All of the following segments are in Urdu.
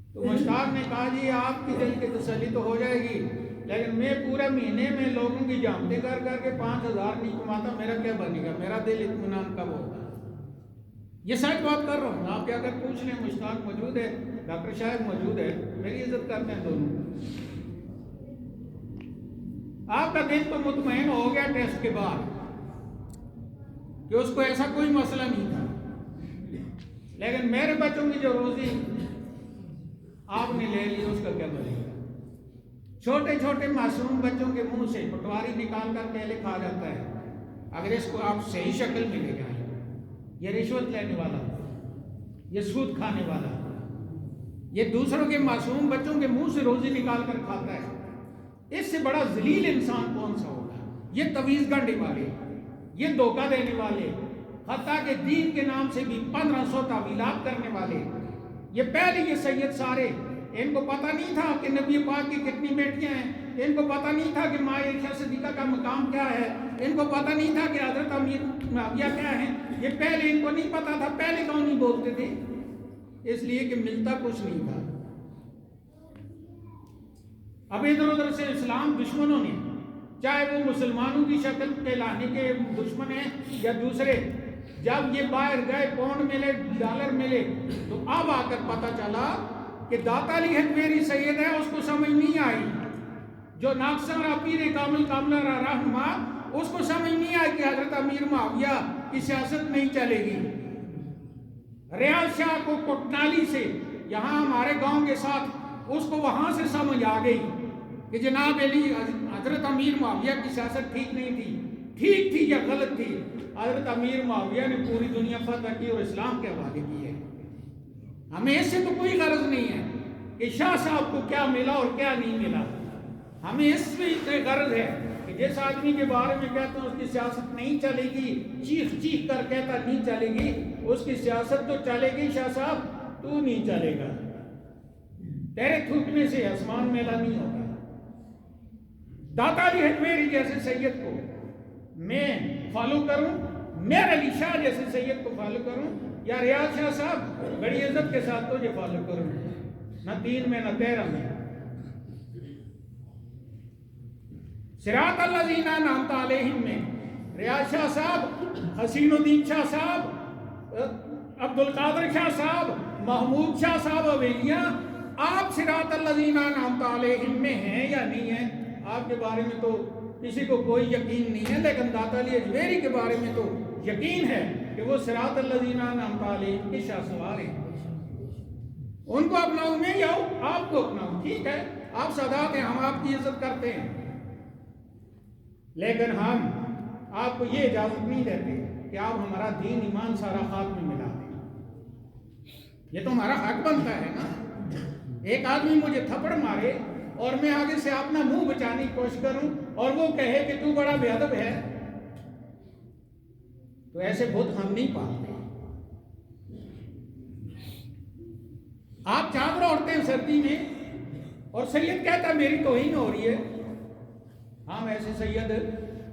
تو مشتاق نے کہا جی آپ کی دل کی تسلی تو ہو جائے گی، لیکن میں پورے مہینے میں لوگوں کی جامتیں کر کر کے 5,000 نہیں کماتا، میرا کیا بنے گا، میرا دل اطمینان کب ہوگا؟ یہ سچ بات کر رہا ہوں، آپ کیا اگر پوچھ لیں مشتاق موجود ہے، ڈاکٹر شاہد موجود ہے، میری عزت کرتے ہیں دونوں۔ آپ کا دل تو مطمئن ہو گیا ٹیسٹ کے بعد کہ اس کو ایسا کوئی مسئلہ نہیں تھا، لیکن میرے بچوں کی جو روزی آپ نے لے لی اس کا کیا بنے گا؟ چھوٹے چھوٹے معصوم بچوں کے منہ سے پٹواری نکال کر کیلے کھا جاتا ہے، اگر اس کو آپ صحیح شکل میں لے جائیں، یہ رشوت لینے والا، یہ سود کھانے والا، یہ دوسروں کے معصوم بچوں کے منہ سے روزی نکال کر کھاتا ہے، اس سے بڑا ذلیل انسان کون سا ہوگا؟ یہ تویز گنڈے والے، یہ دھوکہ دینے والے، حتیٰ کہ دین کے نام سے بھی 1500 تعویلات کرنے والے، یہ پہلے یہ سید سارے، ان کو پتہ نہیں تھا کہ نبی پاک کی کتنی بیٹیاں ہیں، ان کو پتہ نہیں تھا کہ ماں عائشہ صدیقہ کا مقام کیا ہے، ان کو پتہ نہیں تھا کہ حضرت امیر معاویہ کیا ہیں، یہ پہلے ان کو نہیں پتہ تھا، پہلے کیوں نہیں بولتے تھے؟ اس لیے کہ ملتا کچھ نہیں تھا۔ اب ادھر ادھر سے اسلام دشمنوں نے، چاہے وہ مسلمانوں کی شکل کے لانے کے دشمن ہیں یا دوسرے، جب یہ باہر گئے، پاؤنڈ ملے، ڈالر ملے، تو اب آ کر پتہ چلا کہ داتا علی حجویری سید ہے، اس کو سمجھ نہیں آئی، جو ناقصہ را پیر کامل کاملہ را رہنما، اس کو سمجھ نہیں آئی کہ حضرت امیر معاویہ کی سیاست نہیں چلے گی۔ ریاض شاہ کو کوٹنالی سے یہاں ہمارے گاؤں کے ساتھ، اس کو وہاں سے سمجھ آ گئی کہ جناب علی حضرت امیر معاویہ کی سیاست ٹھیک نہیں تھی، ٹھیک تھی یا غلط تھی؟ حضرت امیر معاویہ نے پوری دنیا فتح کی اور اسلام کے حوالے کی ہے۔ ہمیں اس سے تو کوئی غرض نہیں ہے کہ شاہ صاحب کو کیا ملا اور کیا نہیں ملا، ہمیں اس سے غرض ہے کہ جس آدمی کے بارے میں کہتے ہیں اس کی سیاست نہیں چلے گی، چیخ چیخ کر کہتا نہیں چلے گی، اس کی سیاست تو چلے گی، شاہ صاحب تو نہیں چلے گا، تیرے تھوکنے سے آسمان میلا نہیں ہوگا۔ داتا علی حجویری جیسے سید کو میں فالو کروں، میر علی شاہ جیسے سید کو فالو کروں، یا ریاض شاہ صاحب بڑی عزت کے ساتھ تجھے فالو کروں، نہ 3 میں نہ 13 میں۔ صراط الذین انعمت علیہم میں ریاض شاہ صاحب، حسین الدین شاہ صاحب، عبد القادر شاہ صاحب، محمود شاہ صاحب اویلیاں، آپ صراط الذین انعمت علیہم میں ہیں یا نہیں ہیں؟ آپ کے بارے میں تو کسی کو کوئی یقین نہیں ہے، لیکن داتا علی حجویری کے بارے میں تو یقین ہے کہ وہ صراط الذین انعمت علیہم کے شاہ سوار ہیں۔ ان کو اپناؤں میں یا آپ کو اپناؤں، ٹھیک ہے، آپ سادات ہیں، ہم آپ کی عزت کرتے ہیں، لیکن ہم آپ کو یہ اجازت نہیں دیتے کہ آپ ہمارا دین ایمان سارا خاک میں ملا دیں۔ یہ تو ہمارا حق بنتا ہے نا۔ ایک آدمی مجھے تھپڑ مارے اور میں آگے سے اپنا منہ بچانے کی کوشش کروں اور وہ کہے کہ تو بڑا بے ادب ہے، تو ایسے بت ہم نہیں پالتے۔ آپ چادر اوڑھتے ہیں سردی میں اور سید کہتا ہے میری توہین ہو رہی ہے، ہم ایسے سید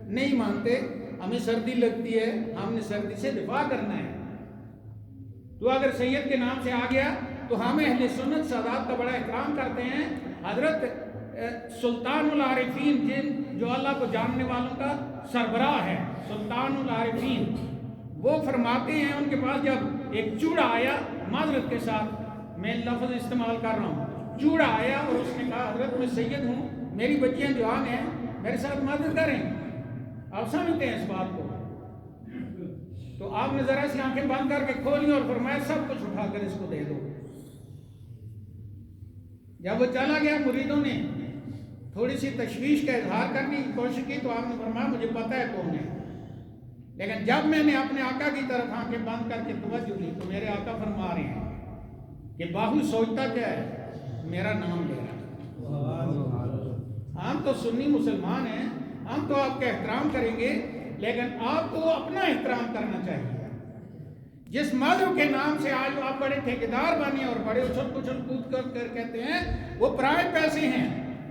نہیں مانتے، ہمیں سردی لگتی ہے، ہم نے سردی سے دفاع کرنا ہے۔ تو اگر سید کے نام سے آ گیا تو ہم اہل سنت سادات کا بڑا احترام کرتے ہیں۔ حضرت سلطان العارفین، جو اللہ کو جاننے والوں کا سربراہ ہے، سلطان العارفین، وہ فرماتے ہیں، ان کے پاس جب ایک چوڑا آیا، معذرت کے ساتھ میں لفظ استعمال کر رہا ہوں، چوڑا آیا اور اس نے کہا حضرت میں سید ہوں، میری بچیاں جوان ہیں، میرے ساتھ مدد کریں، آپ سمجھتے ہیں اس بات کو؟ تو آپ نے ذرا سی آنکھیں بند کر کے کھولی اور فرمایا سب کچھ اٹھا کر اس کو دے دو۔ جب وہ چلا گیا، مریدوں نے تھوڑی سی تشویش کا اظہار کرنے کی کوشش کی تو آپ نے فرمایا مجھے پتہ ہے کون ہے، لیکن جب میں نے اپنے آقا کی طرف آنکھیں بند کر کے توجہ دی تو میرے آقا فرما رہے ہیں کہ باہو سوچتا کیا ہے، میرا نام لے رہا ہے۔ ہم تو سنی مسلمان ہیں، ہم تو آپ کا احترام کریں گے، لیکن آپ کو اپنا احترام کرنا چاہیے۔ جس مذہب کے نام سے آج آپ بڑے ٹھیکیدار بنے اور بڑے اچھل کچھل کود کر کہتے ہیں وہ پرائے پیسے ہیں،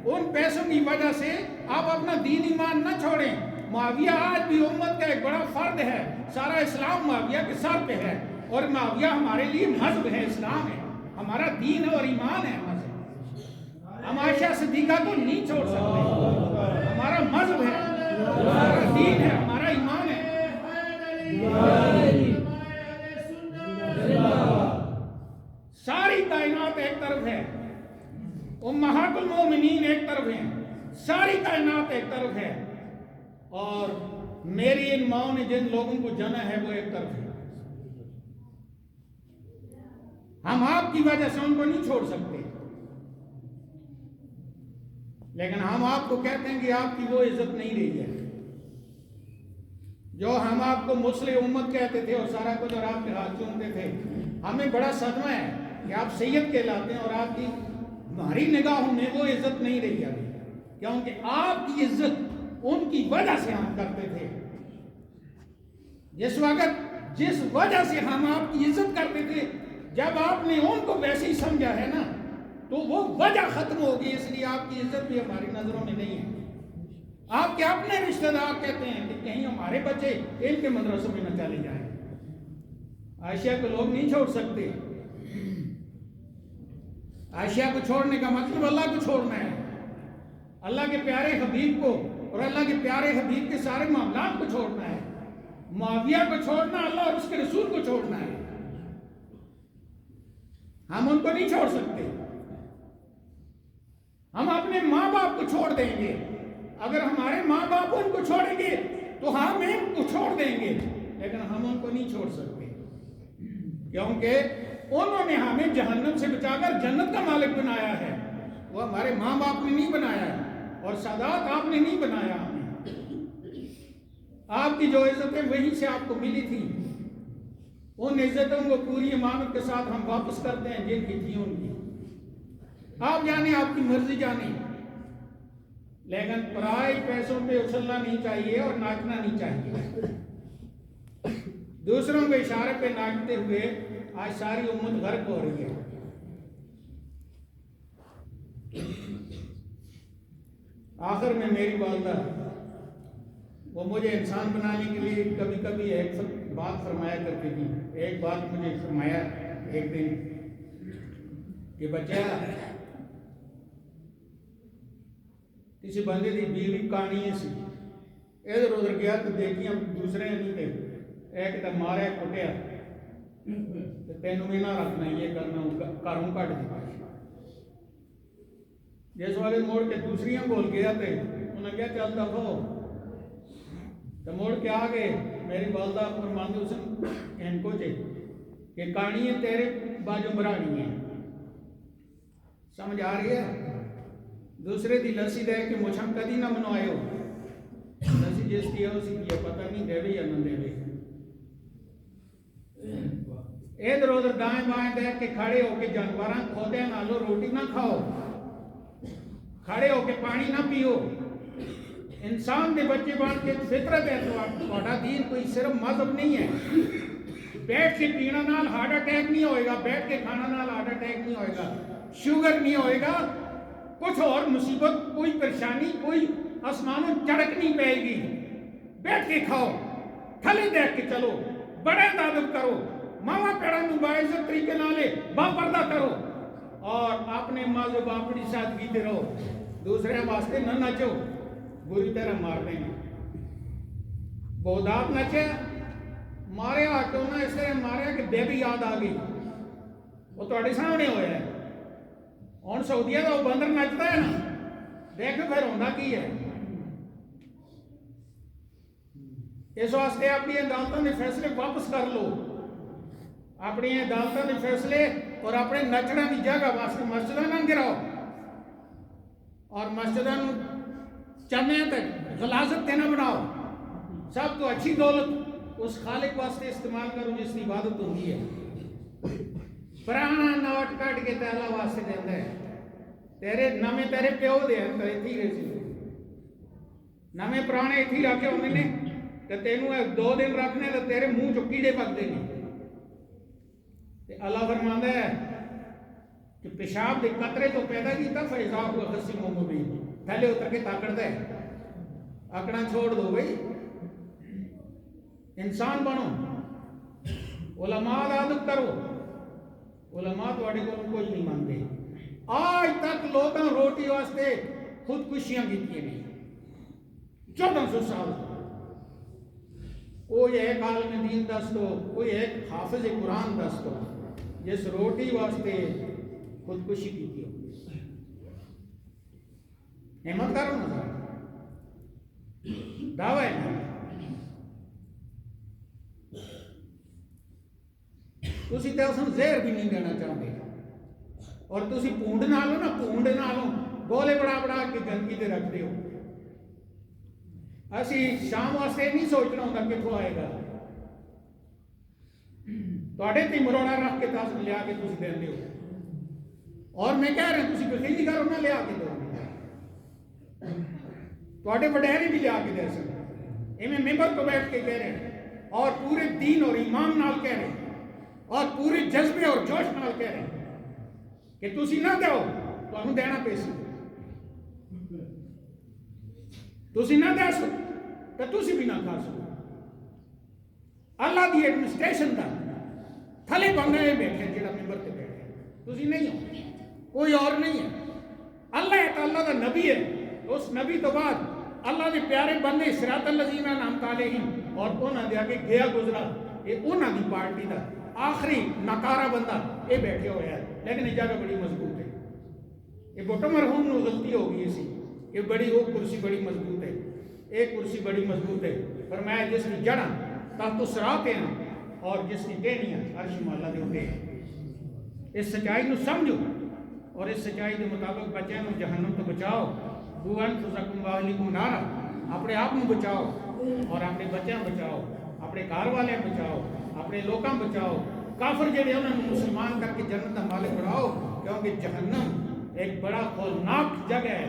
ان پیسوں کی وجہ سے آپ اپنا دین ایمان نہ چھوڑیں۔ معاویہ آج بھی امت کا ایک بڑا فرد ہے، سارا اسلام معاویہ کے سر پہ ہے، اور معاویہ ہمارے لیے مذہب ہے، اسلام ہے۔ ہمارا دین ہے اور ایمان ہے ہمارا. ہم عائشہ صدیقہ کو نہیں چھوڑ سکتے. ہمارا مذہب ہے, ہمارا دین ہے, ہمارا ایمان ہے. ساری کائنات ایک طرف ہے, امہات المومنین ایک طرف ہیں, ساری کائنات ایک طرف ہے, اور میری ان ماؤں نے جن لوگوں کو جنا ہے وہ ایک طرف ہے. ہم آپ کی وجہ سے ان کو نہیں چھوڑ سکتے, لیکن ہم آپ کو کہتے ہیں کہ آپ کی وہ عزت نہیں رہی ہے جو ہم آپ کو مسلم امت کہتے تھے اور سارا کچھ, اور آپ کے ہاتھ چومتے تھے. ہمیں بڑا صدمہ ہے کہ آپ سید کہلاتے ہیں اور آپ کی ہماری نگاہوں میں وہ عزت نہیں رہی ابھی, کیونکہ آپ کی عزت ان کی وجہ سے ہم کرتے تھے. جس وجہ سے ہم آپ کی عزت کرتے تھے, جب آپ نے ان کو ویسے ہی سمجھا ہے نا تو وہ وجہ ختم ہوگی, اس لیے آپ کی عزت بھی ہماری نظروں میں نہیں ہے. آپ کے اپنے رشتہ دار کہتے ہیں کہ کہیں ہمارے بچے ان کے مدرسوں میں نہ چلے جائیں. عائشہ کو لوگ نہیں چھوڑ سکتے. عائشہ کو چھوڑنے کا مطلب اللہ کو چھوڑنا ہے, اللہ کے پیارے حبیب کو اور اللہ کے پیارے حبیب کے سارے معاملات کو چھوڑنا ہے. معاویہ کو چھوڑنا, اللہ اور اس کے رسول کو چھوڑنا ہے. ہم ان کو نہیں چھوڑ سکتے. ہم اپنے ماں باپ کو چھوڑ دیں گے, اگر ہمارے ماں باپ ان کو چھوڑیں گے تو ہم ان کو چھوڑ دیں گے, لیکن ہم ان کو نہیں چھوڑ سکتے, کیونکہ انہوں نے ہمیں جہنم سے بچا کر جنت کا مالک بنایا ہے. وہ ہمارے ماں باپ نے نہیں بنایا ہے, اور سادات آپ نے نہیں بنایا ہمیں. آپ کی جو عزتیں وہیں سے آپ کو ملی تھی, ان عزتوں کو پوری امانت کے ساتھ ہم واپس کرتے ہیں جن کی تھی ان کی. آپ جانے, آپ کی مرضی جانے, لیکن پرائے پیسوں پہ اچھلنا نہیں چاہیے اور ناچنا نہیں چاہیے. دوسروں کے اشارے پہ ناچتے ہوئے آج ساری امت غرق ہو رہی ہے. آخر میں میری والدہ وہ مجھے انسان بنانے کے لیے کبھی کبھی ایک بات فرمایا کرتی تھی. ایک بات مجھے فرمایا ایک دن کہ بچہ, کسی بندے کی بیوی کہانی سی, ادھر ادھر گیا تو دیکھی ہم دوسرے نہیں تھے, ایک تو مارا کٹیا, تینوں بھی نہ رکھنا, یہ کرنا کروں کٹ دیا. جس والے موڑ کے دوسری بول گیا تھے, انہیں کیا چلتا ہو تو موڑ کے آگے میری والدہ فرماندے حسن ان کو چاہیے کہ کہانی ہے تیرے باجو برانی ہے. سمجھ آ رہی ہے؟ دوسرے دی لسی دے کہ مجھم کدی نہ منوائے ہو, لسی جس کی ہے اسی کی ہے, پتہ نہیں دے یا نہ دے. ادھر ادھر دائیں بائیں دیکھ کے کھڑے ہو کے جانوراں کھودے نالو روٹی نہ کھاؤ, کھڑے ہو کے پانی نہ پیو. انسان دے بچے بان کے فطرت ہے, تو تھوڑا دین کوئی صرف مذہب نہیں ہے. بیٹھ کے پینا نال ہارٹ اٹیک نہیں ہوئے گا, بیٹھ کے کھانا نال ہارٹ اٹیک نہیں ہوئے گا, شوگر نہیں ہوئے گا, کچھ اور مصیبت کوئی پریشانی کوئی آسمانوں چڑک نہیں پائے گی. بیٹھ کے کھاؤ, تھلے دیکھ کے چلو, بڑے عبادت کرو, ماما پیڑا مباعثت طریقے نالے با پردہ کرو, اور اپنے مذہب اپنی سادگی رہو. دوسرے واسطے نہ نچو, بری طرح مار دیں گے. بہدات نچے, مارے آ کیوں نہ اس طرح مارے کہ بے بھی یاد آ گئی, وہ تھوڑے سامنے ہویا ہے. اور سعودیہ کا وہ بندر نچتا ہے نا, دیکھو پھر ہونا کی ہے. اس واسطے اپنی عدالتوں نے فیصلے واپس کر لو, اپنی عدالتوں نے فیصلے اور اپنے نچنے کی جگہ واسطے مسجدوں نہ گراؤ, اور مسجدوں چنے تک غلاظت نہ بناؤ. سب تو اچھی دولت اس خالق واسطے استعمال کرو جس کی عبادت ہوتی ہے. پرانا نوٹ کٹ کے تیلا واسطے دیتا ہے, تیرے نمے تیرے پیو دے ہیں تھی رہی نمے پرانے اتھی رکھے انہوں نے, کہ تینوں 2 دن رکھنے تو تیرے منہ چو کیڑے پک دیں گے. اللہ فرماندا ہے کہ پیشاب دے قطرے تو پیدا کیتا فیضا ہوا غسیم و مبین, پہلے اتر کے طاقت ہے, اکڑا چھوڑ دو بھائی, انسان بنو, علماء عادت کرو, علماء تواڈے کول کوئی نہیں مانتے. آج تک لوگاں روٹی واسطے خودکشیاں کیتیاں نے 1400 سال. کوئی ایک عالم دین دس دو, کوئی ایک حافظ قرآن دس دو جس روٹی واسطے خودکشی کی ہو. ہمت کرو نا سر, دعوی ہے. تسی تے اساں زہر بھی نہیں دینا چاہتے, اور تسی پونڈ نالو نا, پونڈ نالو گولے بڑا بڑا کے گندگی تے رکھ دیو. اسی شام واسطے نہیں سوچنا ہوتا کتوں آئے گا, تواڈے تے مروڑا رکھ کے تاس لیا کے تسی دیندے ہو. اور میں کہہ رہا ہوں تسی بخیلی کرو نہ لیا کے دو, تواڈے وڈیری بھی لیا کے دے سکتے. ایویں ممبر تو بیٹھ کے کہہ رہے ہیں اور پورے دین اور ایمان نال کہہ رہے ہیں اور پورے جذبے اور جوش نال کہہ رہے ہیں کہ تسی نہ دیو تانوں دینا پیسی, تسی نہ دے سو تو تسی بھی نہ کھا سو. اللہ دی ایڈمنسٹریشن دا تھلے بندے بیٹھے جڑا ممبر تے بیٹھے, تسی نہیں ہو, کوئی اور نہیں ہے. اللہ ہے تو اللہ دا نبی ہے, اس نبی تو بعد اللہ دے پیارے بندے صراط الذین انعمت علیہم اور انہاں دے اگے گیا گزرا, یہ انہاں دی پارٹی دا آخری ناکارہ بندہ یہ بیٹھے ہوئے ہیں. لیکن یہ جگہ بڑی مضبوط ہے. یہ بٹو مرحوم نو غلطی ہو گئی سی, یہ بڑی وہ کرسی بڑی مضبوط ہے, ایک کرسی بڑی مضبوط ہے. فرمایا جس کی جڑاں تحت صراط ہیں اور جس کی ٹہنیاں عرش مولا دے ہوتے ہیں. اس سچائی نو سمجھو اور اس سچائی کے مطابق بچوں کو جہنم تو بچاؤ. قوا انفسکم واہلیکم نارا, اپنے آپ کو بچاؤ اور اپنے بچوں بچاؤ, اپنے گھر والے بچاؤ, اپنے لوگوں بچاؤ. کافر جڑے انہوں نے مسلمان کر کے جنت کا مالک بناؤ, کیونکہ جہنم ایک بڑا ہولناک جگہ ہے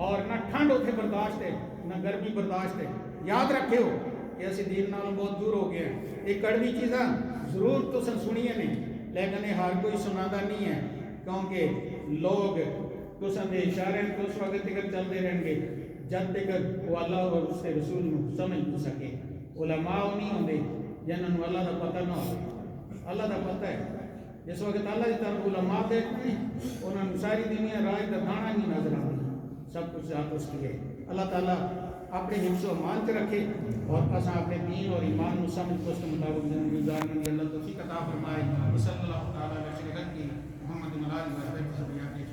اور نہ ٹھنڈ اتنے برداشت ہے نہ گرمی برداشت ہے. یاد رکھے ہو کہ اسی دین نالوں بہت دور ہو گئے ہیں. یہ کڑوی چیزاں ضرور تو سنیے نے, لیکن یہ ہر کوئی سنادا نہیں ہے, کیونکہ لوگ تو دے اشارے تو اس وقت تک چلتے رہیں گے جب تک وہ اللہ اور اس کے رسول نو سمجھ نہ سکے. علماء نہیں ہوندے جنہوں نے اللہ کا پتہ نہ ہو. اللہ کا پتہ ہے, جس وقت اللہ کی طرف علماء دیکھتے ہیں انہوں نے ساری دنیا راہ کا دانا نہیں نظر آتی, سب کچھ ذات اس کی ہے. اللہ تعالیٰ اپنے حفظ و امان سے رکھے اور اساں اپنے دین اور ایمان کو سمجھ کو اس کے مطابق زندگی گزارنے کی اللہ توفیق عطا فرمائے. صلی اللہ تعالیٰ علیہ وسلم محمد علیہ وسلم.